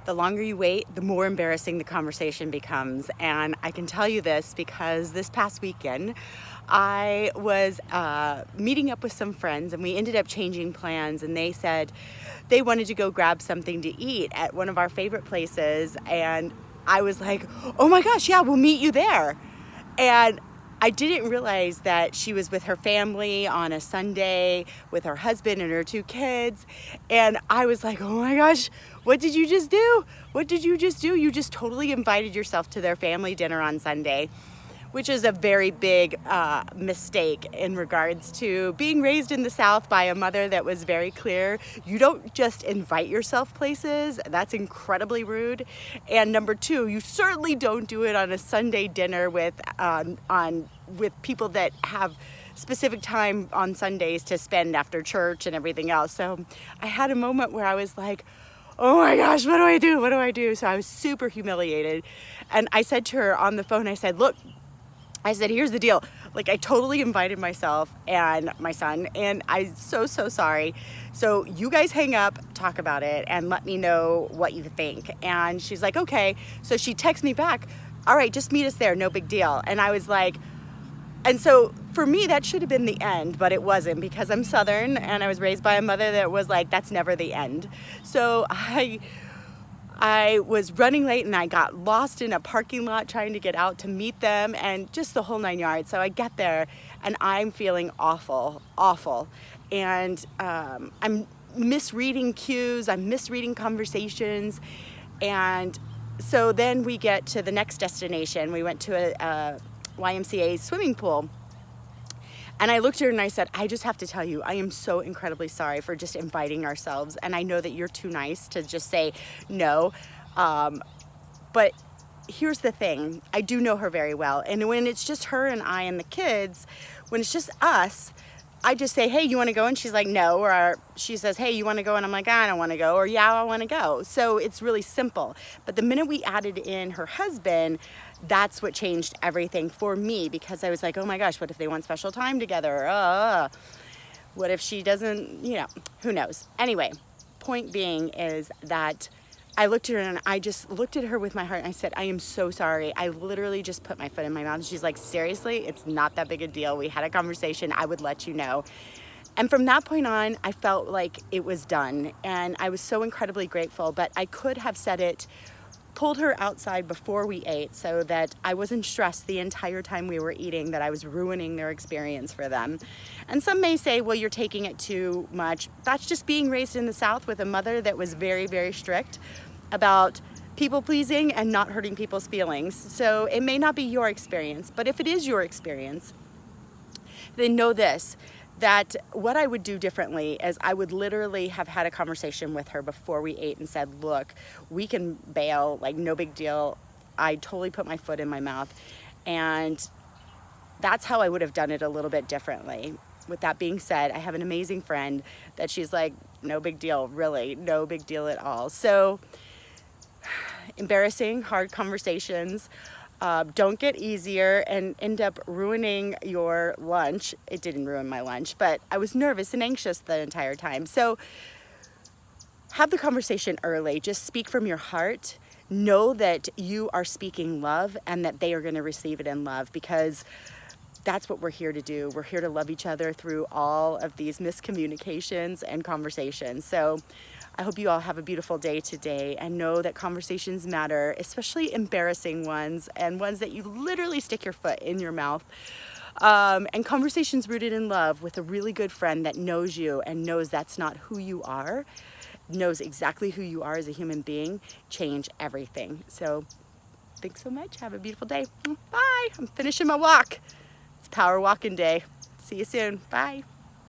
the longer you wait, the more embarrassing the conversation becomes. And I can tell you this because this past weekend, I was meeting up with some friends and we ended up changing plans, and they said they wanted to go grab something to eat at one of our favorite places. And I was like, oh my gosh, yeah, we'll meet you there. And I didn't realize that she was with her family on a Sunday with her husband and her 2 kids. And I was like, oh my gosh, what did you just do? What did you just do? You just totally invited yourself to their family dinner on Sunday, which is a very big mistake in regards to being raised in the South by a mother that was very clear. You don't just invite yourself places. That's incredibly rude. And number 2, you certainly don't do it on a Sunday dinner with people that have specific time on Sundays to spend after church and everything else. So I had a moment where I was like, oh my gosh, what do I do? What do I do? So I was super humiliated. And I said to her on the phone, I said, look, here's the deal. Like, I totally invited myself and my son, and I'm so sorry. So you guys hang up, talk about it, and let me know what you think. And she's like, okay. So she texts me back, all right, just meet us there, no big deal. And I was like, and so for me, that should have been the end, but it wasn't, because I'm Southern and I was raised by a mother that was like, that's never the end. So I was running late and I got lost in a parking lot trying to get out to meet them, and just the whole 9 yards. So I get there and I'm feeling awful. And I'm misreading cues, I'm misreading conversations. And so then we get to the next destination. We went to a YMCA swimming pool. And I looked at her and I said, I just have to tell you, I am so incredibly sorry for just inviting ourselves. And I know that you're too nice to just say no. But here's the thing. I do know her very well. And when it's just her and I and the kids, when it's just us, I just say, hey, you want to go? And she's like, no. Or she says, hey, you want to go? And I'm like, I don't want to go. Or yeah, I want to go. So it's really simple. But the minute we added in her husband, that's what changed everything for me, because I was like, oh my gosh, what if they want special time together? What if she doesn't, who knows? Anyway, point being is that I looked at her and I just looked at her with my heart and I said, I am so sorry. I literally just put my foot in my mouth. She's like, seriously, it's not that big a deal. We had a conversation. I would let you know. And from that point on, I felt like it was done. And I was so incredibly grateful, but I could have said it, pulled her outside before we ate so that I wasn't stressed the entire time we were eating that I was ruining their experience for them. And some may say, well, you're taking it too much. That's just being raised in the South with a mother that was very, very strict about people pleasing and not hurting people's feelings. So it may not be your experience, but if it is your experience, then know this, that what I would do differently is I would literally have had a conversation with her before we ate and said, look, we can bail, like no big deal. I totally put my foot in my mouth. And that's how I would have done it a little bit differently. With that being said, I have an amazing friend that she's like, no big deal, really, no big deal at all. So embarrassing, hard conversations don't get easier and end up ruining your lunch. It didn't ruin my lunch, but I was nervous and anxious the entire time. So have the conversation early. Just speak from your heart. Know that you are speaking love and that they are going to receive it in love, because that's what we're here to do. We're here to love each other through all of these miscommunications and conversations. So I hope you all have a beautiful day today, and know that conversations matter, especially embarrassing ones and ones that you literally stick your foot in your mouth. And conversations rooted in love with a really good friend that knows you and knows that's not who you are, knows exactly who you are as a human being, change everything. So thanks so much. Have a beautiful day. Bye. I'm finishing my walk. It's power walking day. See you soon. Bye.